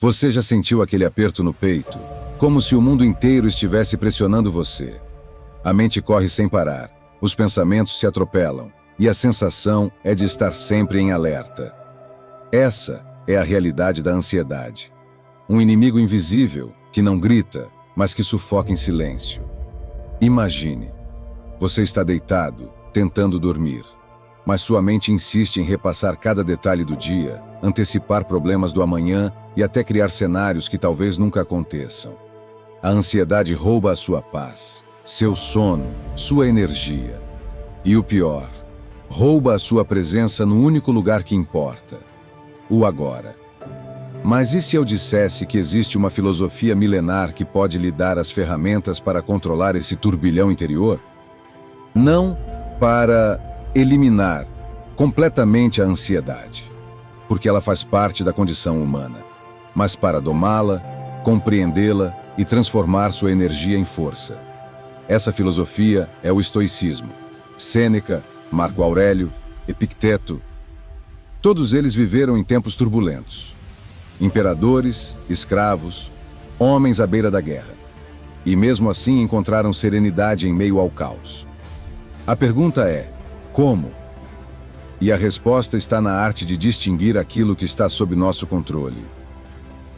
Você já sentiu aquele aperto no peito? Como se o mundo inteiro estivesse pressionando você. A mente corre sem parar, os pensamentos se atropelam, e a sensação é de estar sempre em alerta. Essa é a realidade da ansiedade. Um inimigo invisível, que não grita, mas que sufoca em silêncio. Imagine, você está deitado, tentando dormir, mas sua mente insiste em repassar cada detalhe do dia, antecipar problemas do amanhã e até criar cenários que talvez nunca aconteçam. A ansiedade rouba a sua paz, seu sono, sua energia. E o pior, rouba a sua presença no único lugar que importa, o agora. Mas e se eu dissesse que existe uma filosofia milenar que pode lhe dar as ferramentas para controlar esse turbilhão interior? Não para eliminar completamente a ansiedade, porque ela faz parte da condição humana, mas para domá-la, compreendê-la e transformar sua energia em força. Essa filosofia é o estoicismo. Sêneca, Marco Aurélio, Epicteto, todos eles viveram em tempos turbulentos. Imperadores, escravos, homens à beira da guerra. E mesmo assim encontraram serenidade em meio ao caos. A pergunta é, como? E a resposta está na arte de distinguir aquilo que está sob nosso controle,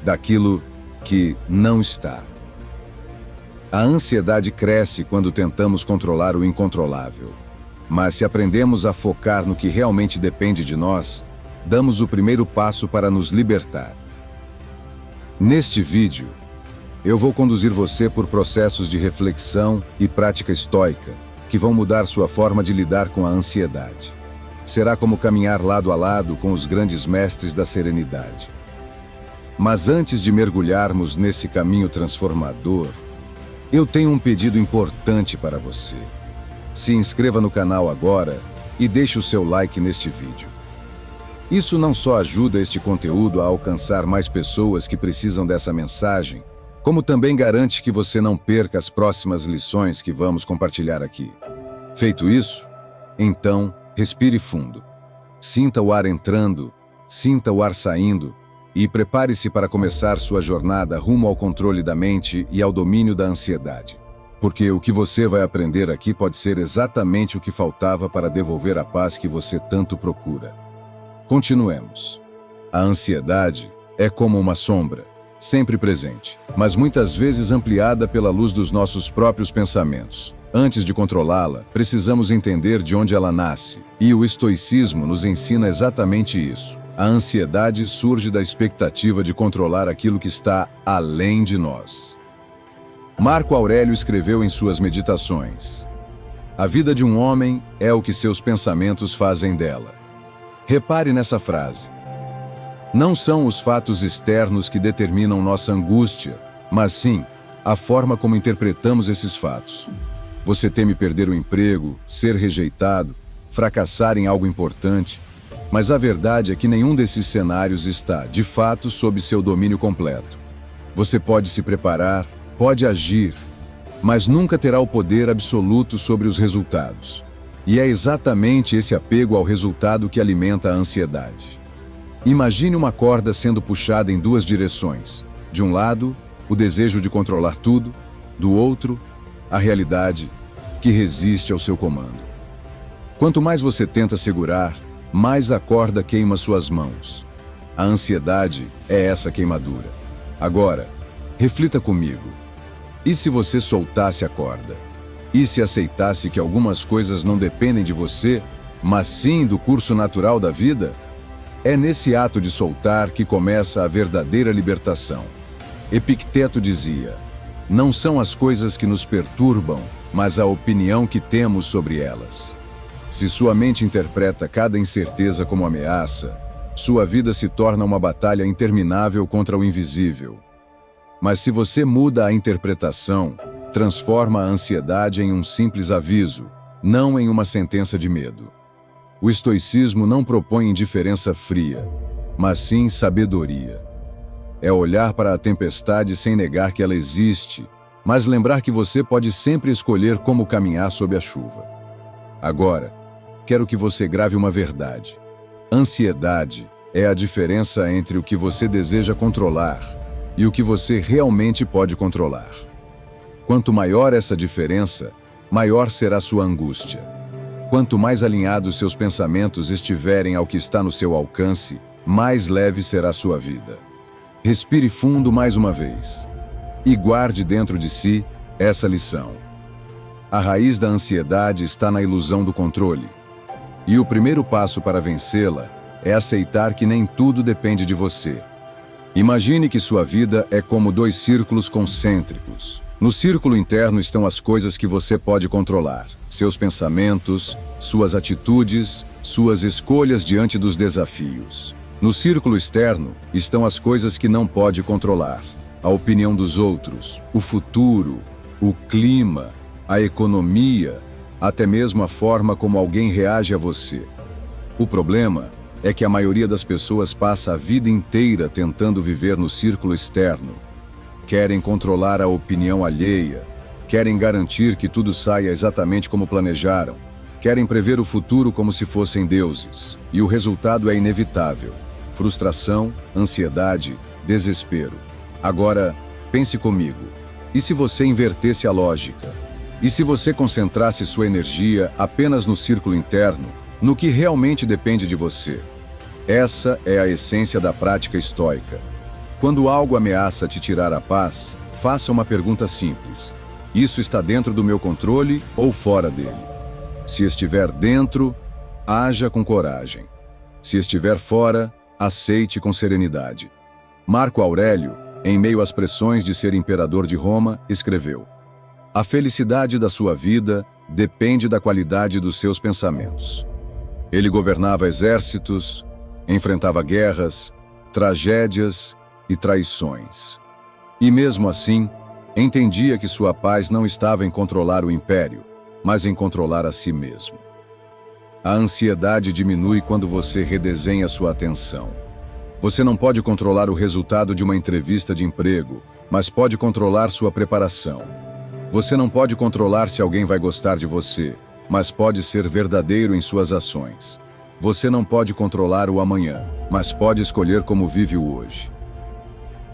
daquilo que não está. A ansiedade cresce quando tentamos controlar o incontrolável. Mas se aprendemos a focar no que realmente depende de nós, damos o primeiro passo para nos libertar. Neste vídeo, eu vou conduzir você por processos de reflexão e prática estoica que vão mudar sua forma de lidar com a ansiedade. Será como caminhar lado a lado com os grandes mestres da serenidade. Mas antes de mergulharmos nesse caminho transformador, eu tenho um pedido importante para você. Se inscreva no canal agora e deixe o seu like neste vídeo. Isso não só ajuda este conteúdo a alcançar mais pessoas que precisam dessa mensagem, como também garante que você não perca as próximas lições que vamos compartilhar aqui. Feito isso, então, respire fundo. Sinta o ar entrando, sinta o ar saindo e prepare-se para começar sua jornada rumo ao controle da mente e ao domínio da ansiedade. Porque o que você vai aprender aqui pode ser exatamente o que faltava para devolver a paz que você tanto procura. Continuemos. A ansiedade é como uma sombra, sempre presente, mas muitas vezes ampliada pela luz dos nossos próprios pensamentos. Antes de controlá-la, precisamos entender de onde ela nasce, e o estoicismo nos ensina exatamente isso. A ansiedade surge da expectativa de controlar aquilo que está além de nós. Marco Aurélio escreveu em suas meditações: a vida de um homem é o que seus pensamentos fazem dela. Repare nessa frase. Não são os fatos externos que determinam nossa angústia, mas sim a forma como interpretamos esses fatos. Você teme perder o emprego, ser rejeitado, fracassar em algo importante, mas a verdade é que nenhum desses cenários está, de fato, sob seu domínio completo. Você pode se preparar, pode agir, mas nunca terá o poder absoluto sobre os resultados. E é exatamente esse apego ao resultado que alimenta a ansiedade. Imagine uma corda sendo puxada em duas direções. De um lado, o desejo de controlar tudo, do outro, a realidade que resiste ao seu comando. Quanto mais você tenta segurar, mais a corda queima suas mãos. A ansiedade é essa queimadura. Agora, reflita comigo. E se você soltasse a corda? E se aceitasse que algumas coisas não dependem de você, mas sim do curso natural da vida? É nesse ato de soltar que começa a verdadeira libertação. Epicteto dizia: não são as coisas que nos perturbam, mas a opinião que temos sobre elas. Se sua mente interpreta cada incerteza como ameaça, sua vida se torna uma batalha interminável contra o invisível. Mas se você muda a interpretação, transforma a ansiedade em um simples aviso, não em uma sentença de medo. O estoicismo não propõe indiferença fria, mas sim sabedoria. É olhar para a tempestade sem negar que ela existe, mas lembrar que você pode sempre escolher como caminhar sob a chuva. Agora, quero que você grave uma verdade. Ansiedade é a diferença entre o que você deseja controlar e o que você realmente pode controlar. Quanto maior essa diferença, maior será sua angústia. Quanto mais alinhados seus pensamentos estiverem ao que está no seu alcance, mais leve será sua vida. Respire fundo mais uma vez e guarde dentro de si essa lição. A raiz da ansiedade está na ilusão do controle. E o primeiro passo para vencê-la é aceitar que nem tudo depende de você. Imagine que sua vida é como dois círculos concêntricos. No círculo interno estão as coisas que você pode controlar: seus pensamentos, suas atitudes, suas escolhas diante dos desafios. No círculo externo estão as coisas que não pode controlar: a opinião dos outros, o futuro, o clima, a economia, até mesmo a forma como alguém reage a você. O problema é que a maioria das pessoas passa a vida inteira tentando viver no círculo externo. Querem controlar a opinião alheia, querem garantir que tudo saia exatamente como planejaram, querem prever o futuro como se fossem deuses. E o resultado é inevitável: frustração, ansiedade, desespero. Agora, pense comigo. E se você invertesse a lógica? E se você concentrasse sua energia apenas no círculo interno, no que realmente depende de você? Essa é a essência da prática estoica. Quando algo ameaça te tirar a paz, faça uma pergunta simples: isso está dentro do meu controle ou fora dele? Se estiver dentro, haja com coragem. Se estiver fora, aceite com serenidade. Marco Aurélio, em meio às pressões de ser imperador de Roma, escreveu: a felicidade da sua vida depende da qualidade dos seus pensamentos. Ele governava exércitos, enfrentava guerras, tragédias e traições. E mesmo assim, entendia que sua paz não estava em controlar o império, mas em controlar a si mesmo. A ansiedade diminui quando você redesenha sua atenção. Você não pode controlar o resultado de uma entrevista de emprego, mas pode controlar sua preparação. Você não pode controlar se alguém vai gostar de você, mas pode ser verdadeiro em suas ações. Você não pode controlar o amanhã, mas pode escolher como vive o hoje.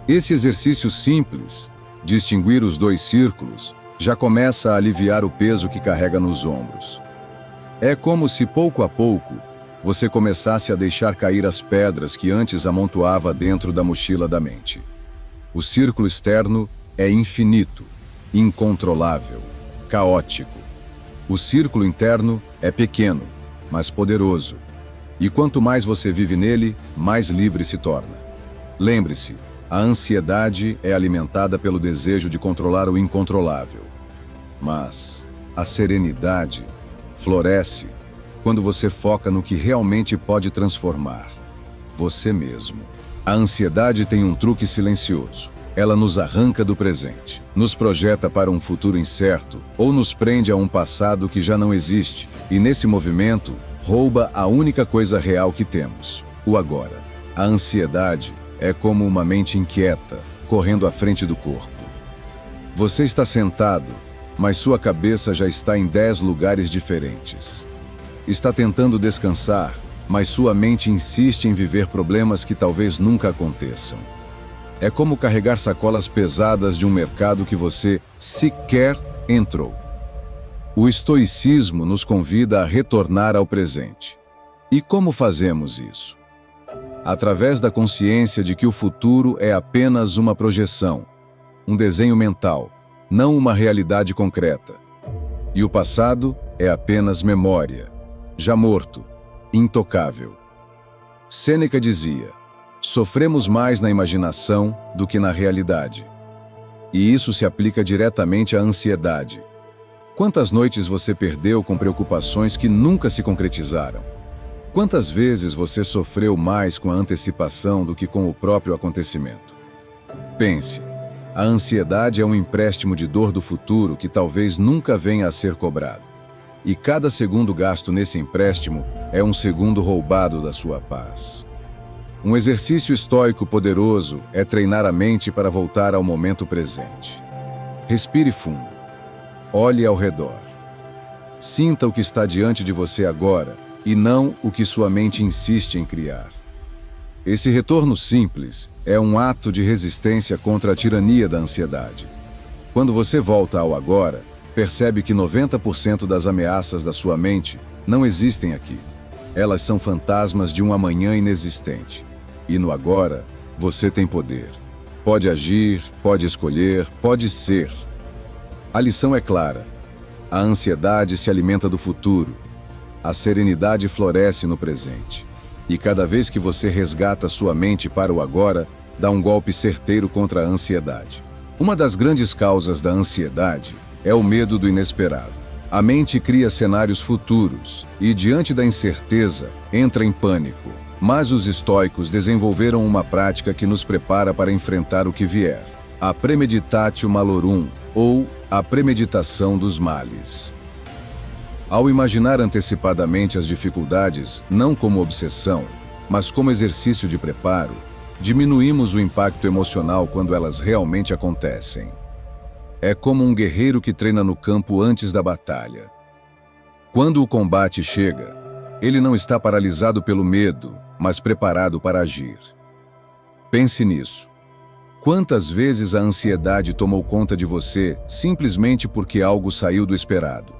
Esse exercício simples, distinguir os dois círculos, já começa a aliviar o peso que carrega nos ombros. É como se, pouco a pouco, você começasse a deixar cair as pedras que antes amontoava dentro da mochila da mente. O círculo externo é infinito, incontrolável, caótico. O círculo interno é pequeno, mas poderoso. E quanto mais você vive nele, mais livre se torna. Lembre-se, a ansiedade é alimentada pelo desejo de controlar o incontrolável. Mas a serenidade floresce quando você foca no que realmente pode transformar: você mesmo. A ansiedade tem um truque silencioso. Ela nos arranca do presente, nos projeta para um futuro incerto ou nos prende a um passado que já não existe, e nesse movimento, rouba a única coisa real que temos: o agora. A ansiedade é como uma mente inquieta, correndo à frente do corpo. Você está sentado, mas sua cabeça já está em 10 lugares diferentes. Está tentando descansar, mas sua mente insiste em viver problemas que talvez nunca aconteçam. É como carregar sacolas pesadas de um mercado que você sequer entrou. O estoicismo nos convida a retornar ao presente. E como fazemos isso? Através da consciência de que o futuro é apenas uma projeção, um desenho mental, não uma realidade concreta. E o passado é apenas memória, já morto, intocável. Sêneca dizia: sofremos mais na imaginação do que na realidade. E isso se aplica diretamente à ansiedade. Quantas noites você perdeu com preocupações que nunca se concretizaram? Quantas vezes você sofreu mais com a antecipação do que com o próprio acontecimento? Pense, a ansiedade é um empréstimo de dor do futuro que talvez nunca venha a ser cobrado. E cada segundo gasto nesse empréstimo é um segundo roubado da sua paz. Um exercício estoico poderoso é treinar a mente para voltar ao momento presente. Respire fundo. Olhe ao redor. Sinta o que está diante de você agora e não o que sua mente insiste em criar. Esse retorno simples é um ato de resistência contra a tirania da ansiedade. Quando você volta ao agora, percebe que 90% das ameaças da sua mente não existem aqui. Elas são fantasmas de um amanhã inexistente. E no agora, você tem poder. Pode agir, pode escolher, pode ser. A lição é clara. A ansiedade se alimenta do futuro. A serenidade floresce no presente. E cada vez que você resgata sua mente para o agora, dá um golpe certeiro contra a ansiedade. Uma das grandes causas da ansiedade é o medo do inesperado. A mente cria cenários futuros e, diante da incerteza, entra em pânico. Mas os estoicos desenvolveram uma prática que nos prepara para enfrentar o que vier. A premeditatio malorum, ou a premeditação dos males. Ao imaginar antecipadamente as dificuldades, não como obsessão, mas como exercício de preparo, diminuímos o impacto emocional quando elas realmente acontecem. É como um guerreiro que treina no campo antes da batalha. Quando o combate chega, ele não está paralisado pelo medo, mas preparado para agir. Pense nisso. Quantas vezes a ansiedade tomou conta de você simplesmente porque algo saiu do esperado?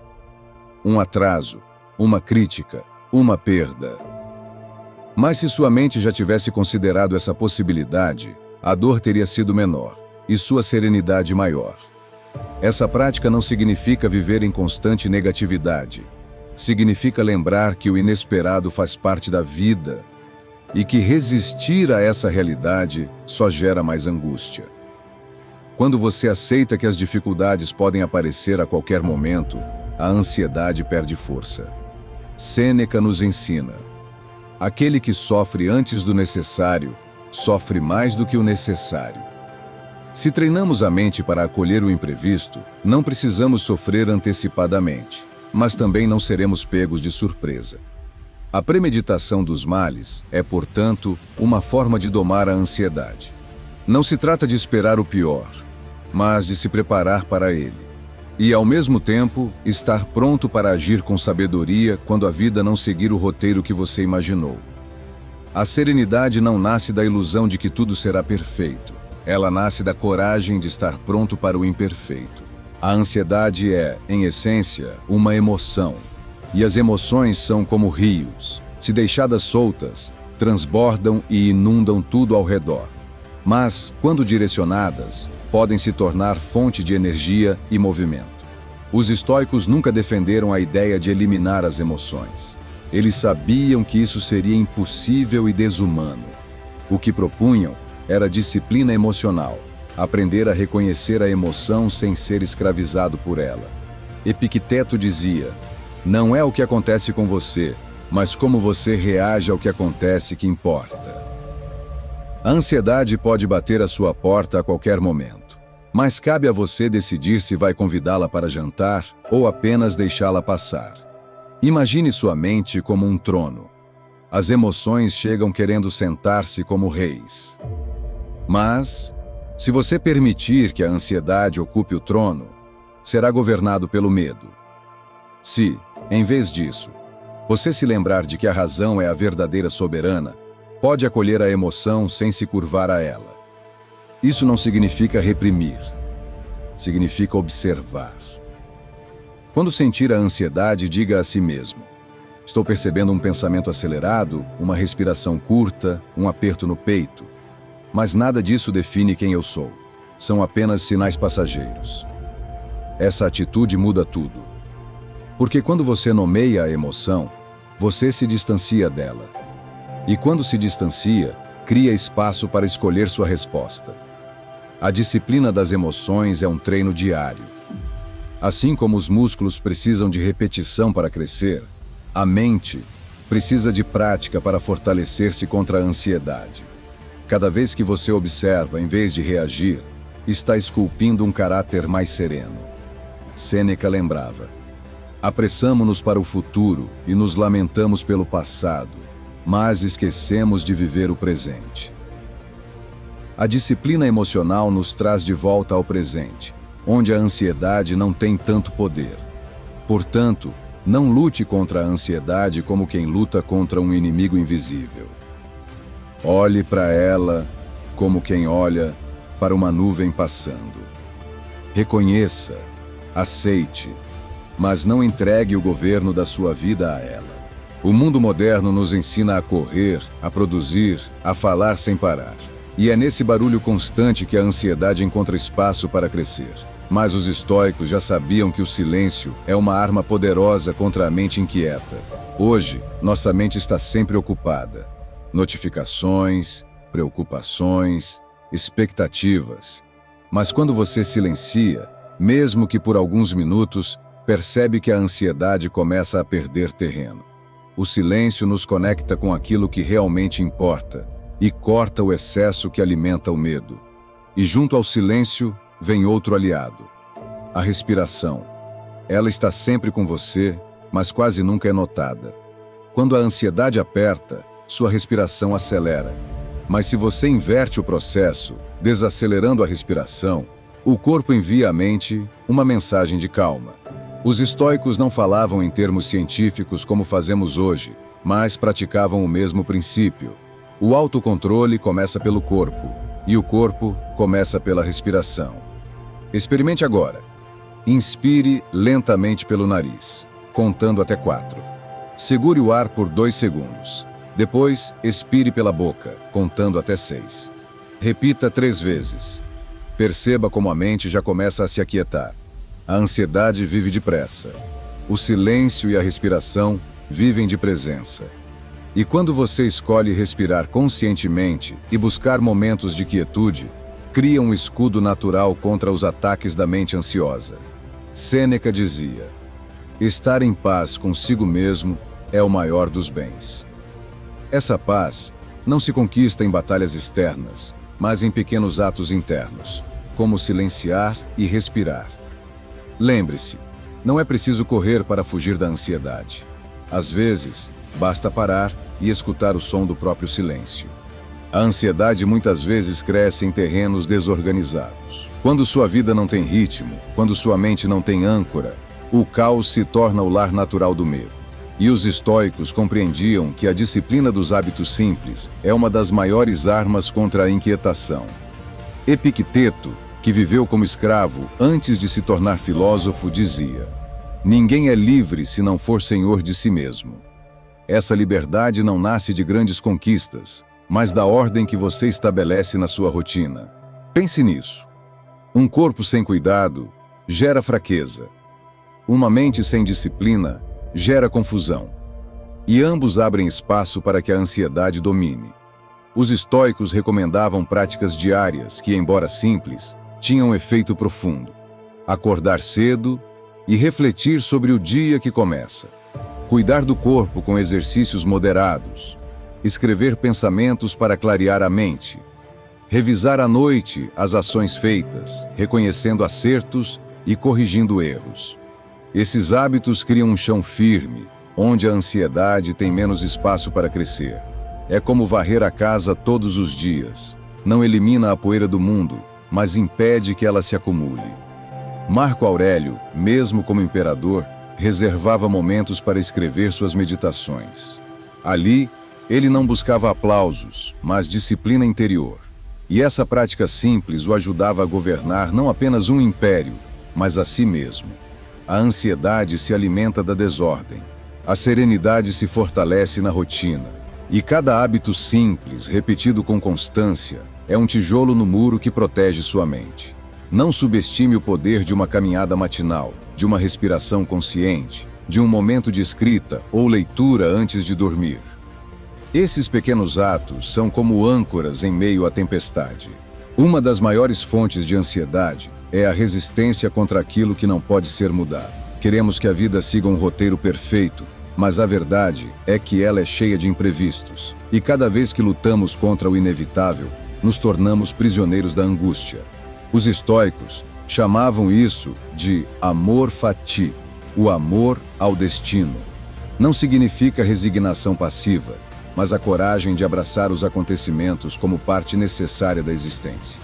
Um atraso, uma crítica, uma perda. Mas se sua mente já tivesse considerado essa possibilidade, a dor teria sido menor e sua serenidade maior. Essa prática não significa viver em constante negatividade. Significa lembrar que o inesperado faz parte da vida e que resistir a essa realidade só gera mais angústia. Quando você aceita que as dificuldades podem aparecer a qualquer momento, a ansiedade perde força. Sêneca nos ensina: aquele que sofre antes do necessário, sofre mais do que o necessário. Se treinamos a mente para acolher o imprevisto, não precisamos sofrer antecipadamente, mas também não seremos pegos de surpresa. A premeditação dos males é, portanto, uma forma de domar a ansiedade. Não se trata de esperar o pior, mas de se preparar para ele. E, ao mesmo tempo, estar pronto para agir com sabedoria quando a vida não seguir o roteiro que você imaginou. A serenidade não nasce da ilusão de que tudo será perfeito. Ela nasce da coragem de estar pronto para o imperfeito. A ansiedade é, em essência, uma emoção. E as emoções são como rios. Se deixadas soltas, transbordam e inundam tudo ao redor. Mas, quando direcionadas, podem se tornar fonte de energia e movimento. Os estoicos nunca defenderam a ideia de eliminar as emoções. Eles sabiam que isso seria impossível e desumano. O que propunham era disciplina emocional, aprender a reconhecer a emoção sem ser escravizado por ela. Epicteto dizia: não é o que acontece com você, mas como você reage ao que acontece que importa. A ansiedade pode bater à sua porta a qualquer momento, mas cabe a você decidir se vai convidá-la para jantar ou apenas deixá-la passar. Imagine sua mente como um trono. As emoções chegam querendo sentar-se como reis. Mas, se você permitir que a ansiedade ocupe o trono, será governado pelo medo. Se, em vez disso, você se lembrar de que a razão é a verdadeira soberana, pode acolher a emoção sem se curvar a ela. Isso não significa reprimir. Significa observar. Quando sentir a ansiedade, diga a si mesmo: estou percebendo um pensamento acelerado, uma respiração curta, um aperto no peito. Mas nada disso define quem eu sou. São apenas sinais passageiros. Essa atitude muda tudo. Porque quando você nomeia a emoção, você se distancia dela. E quando se distancia, cria espaço para escolher sua resposta. A disciplina das emoções é um treino diário. Assim como os músculos precisam de repetição para crescer, a mente precisa de prática para fortalecer-se contra a ansiedade. Cada vez que você observa em vez de reagir, está esculpindo um caráter mais sereno. Sêneca lembrava: apressamo-nos para o futuro e nos lamentamos pelo passado, mas esquecemos de viver o presente. A disciplina emocional nos traz de volta ao presente, onde a ansiedade não tem tanto poder. Portanto, não lute contra a ansiedade como quem luta contra um inimigo invisível. Olhe para ela como quem olha para uma nuvem passando. Reconheça, aceite, mas não entregue o governo da sua vida a ela. O mundo moderno nos ensina a correr, a produzir, a falar sem parar. E é nesse barulho constante que a ansiedade encontra espaço para crescer. Mas os estoicos já sabiam que o silêncio é uma arma poderosa contra a mente inquieta. Hoje, nossa mente está sempre ocupada. Notificações, preocupações, expectativas. Mas quando você silencia, mesmo que por alguns minutos, percebe que a ansiedade começa a perder terreno. O silêncio nos conecta com aquilo que realmente importa e corta o excesso que alimenta o medo. E junto ao silêncio vem outro aliado: a respiração. Ela está sempre com você, mas quase nunca é notada. Quando a ansiedade aperta, sua respiração acelera. Mas se você inverte o processo, desacelerando a respiração, o corpo envia à mente uma mensagem de calma. Os estoicos não falavam em termos científicos como fazemos hoje, mas praticavam o mesmo princípio. O autocontrole começa pelo corpo, e o corpo começa pela respiração. Experimente agora. Inspire lentamente pelo nariz, contando até 4. Segure o ar por 2 segundos. Depois, expire pela boca, contando até 6. Repita 3 vezes. Perceba como a mente já começa a se aquietar. A ansiedade vive depressa. O silêncio e a respiração vivem de presença. E quando você escolhe respirar conscientemente e buscar momentos de quietude, cria um escudo natural contra os ataques da mente ansiosa. Sêneca dizia: estar em paz consigo mesmo é o maior dos bens. Essa paz não se conquista em batalhas externas, mas em pequenos atos internos, como silenciar e respirar. Lembre-se, não é preciso correr para fugir da ansiedade. Às vezes, basta parar e escutar o som do próprio silêncio. A ansiedade muitas vezes cresce em terrenos desorganizados. Quando sua vida não tem ritmo, quando sua mente não tem âncora, o caos se torna o lar natural do medo. E os estoicos compreendiam que a disciplina dos hábitos simples é uma das maiores armas contra a inquietação. Epicteto, que viveu como escravo antes de se tornar filósofo, dizia: ninguém é livre se não for senhor de si mesmo. Essa liberdade não nasce de grandes conquistas, mas da ordem que você estabelece na sua rotina. Pense nisso. Um corpo sem cuidado gera fraqueza. Uma mente sem disciplina gera confusão. E ambos abrem espaço para que a ansiedade domine. Os estoicos recomendavam práticas diárias que, embora simples, tinham um efeito profundo. Acordar cedo e refletir sobre o dia que começa. Cuidar do corpo com exercícios moderados. Escrever pensamentos para clarear a mente. Revisar à noite as ações feitas, reconhecendo acertos e corrigindo erros. Esses hábitos criam um chão firme, onde a ansiedade tem menos espaço para crescer. É como varrer a casa todos os dias. Não elimina a poeira do mundo, mas impede que ela se acumule. Marco Aurélio, mesmo como imperador, reservava momentos para escrever suas meditações. Ali, ele não buscava aplausos, mas disciplina interior. E essa prática simples o ajudava a governar não apenas um império, mas a si mesmo. A ansiedade se alimenta da desordem. A serenidade se fortalece na rotina. E cada hábito simples, repetido com constância, é um tijolo no muro que protege sua mente. Não subestime o poder de uma caminhada matinal, de uma respiração consciente, de um momento de escrita ou leitura antes de dormir. Esses pequenos atos são como âncoras em meio à tempestade. Uma das maiores fontes de ansiedade é a resistência contra aquilo que não pode ser mudado. Queremos que a vida siga um roteiro perfeito, mas a verdade é que ela é cheia de imprevistos. E cada vez que lutamos contra o inevitável, nos tornamos prisioneiros da angústia. Os estoicos chamavam isso de amor fati, o amor ao destino. Não significa resignação passiva, mas a coragem de abraçar os acontecimentos como parte necessária da existência.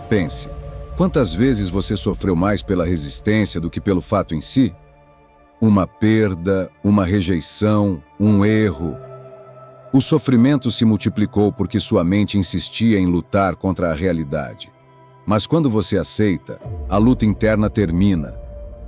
Pense, quantas vezes você sofreu mais pela resistência do que pelo fato em si? Uma perda, uma rejeição, um erro. O sofrimento se multiplicou porque sua mente insistia em lutar contra a realidade. Mas quando você aceita, a luta interna termina.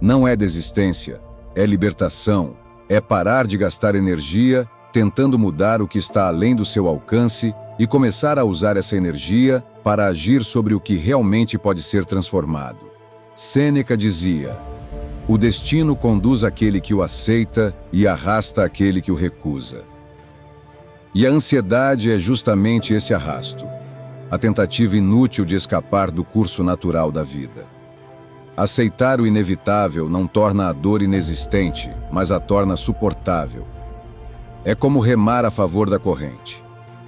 Não é desistência, é libertação, é parar de gastar energia tentando mudar o que está além do seu alcance e começar a usar essa energia para agir sobre o que realmente pode ser transformado. Sêneca dizia: o destino conduz aquele que o aceita e arrasta aquele que o recusa. E a ansiedade é justamente esse arrasto, a tentativa inútil de escapar do curso natural da vida. Aceitar o inevitável não torna a dor inexistente, mas a torna suportável. É como remar a favor da corrente.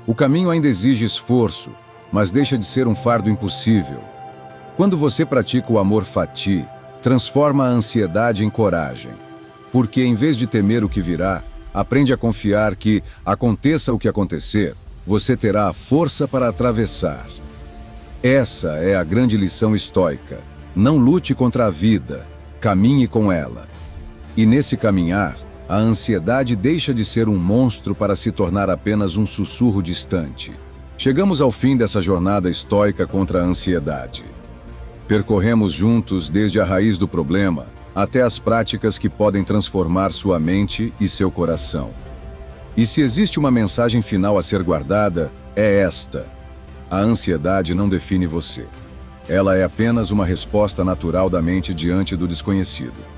O caminho ainda exige esforço, mas deixa de ser um fardo impossível. Quando você pratica o amor fati, transforma a ansiedade em coragem. Porque em vez de temer o que virá, aprende a confiar que, aconteça o que acontecer, você terá a força para atravessar. Essa é a grande lição estoica. Não lute contra a vida, caminhe com ela. E nesse caminhar, a ansiedade deixa de ser um monstro para se tornar apenas um sussurro distante. Chegamos ao fim dessa jornada estoica contra a ansiedade. Percorremos juntos desde a raiz do problema até as práticas que podem transformar sua mente e seu coração. E se existe uma mensagem final a ser guardada, é esta: a ansiedade não define você. Ela é apenas uma resposta natural da mente diante do desconhecido.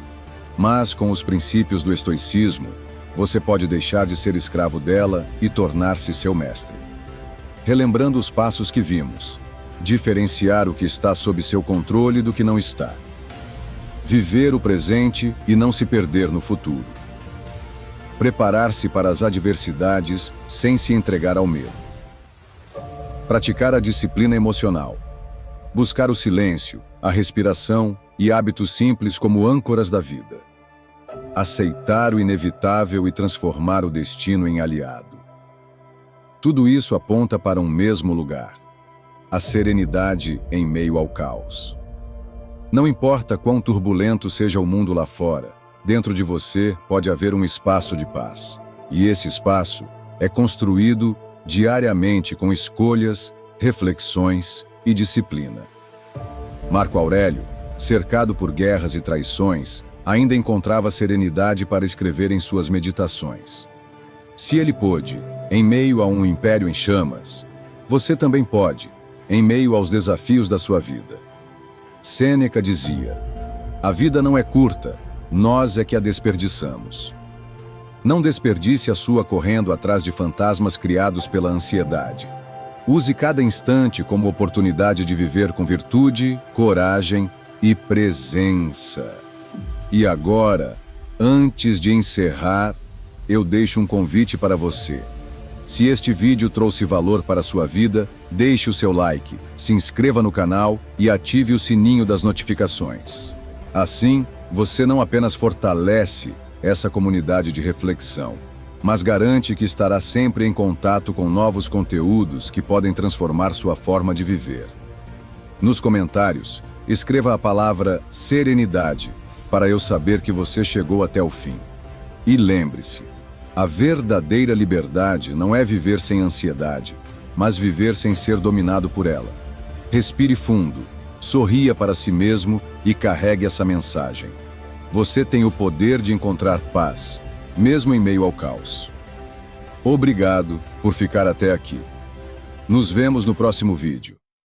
Mas, com os princípios do estoicismo, você pode deixar de ser escravo dela e tornar-se seu mestre. Relembrando os passos que vimos: diferenciar o que está sob seu controle do que não está. Viver o presente e não se perder no futuro. Preparar-se para as adversidades sem se entregar ao medo. Praticar a disciplina emocional. Buscar o silêncio, a respiração e hábitos simples como âncoras da vida. Aceitar o inevitável e transformar o destino em aliado. Tudo isso aponta para um mesmo lugar: a serenidade em meio ao caos. Não importa quão turbulento seja o mundo lá fora, dentro de você pode haver um espaço de paz. E esse espaço é construído diariamente com escolhas, reflexões e disciplina. Marco Aurélio, cercado por guerras e traições, ainda encontrava serenidade para escrever em suas meditações. Se ele pôde, em meio a um império em chamas, você também pode, em meio aos desafios da sua vida. Sêneca dizia: a vida não é curta, nós é que a desperdiçamos. Não desperdice a sua correndo atrás de fantasmas criados pela ansiedade. Use cada instante como oportunidade de viver com virtude, coragem e presença. E agora, antes de encerrar, eu deixo um convite para você. Se este vídeo trouxe valor para a sua vida, deixe o seu like, se inscreva no canal e ative o sininho das notificações. Assim, você não apenas fortalece essa comunidade de reflexão, mas garante que estará sempre em contato com novos conteúdos que podem transformar sua forma de viver. Nos comentários, escreva a palavra serenidade para eu saber que você chegou até o fim. E lembre-se, a verdadeira liberdade não é viver sem ansiedade, mas viver sem ser dominado por ela. Respire fundo, sorria para si mesmo e carregue essa mensagem. Você tem o poder de encontrar paz, mesmo em meio ao caos. Obrigado por ficar até aqui. Nos vemos no próximo vídeo.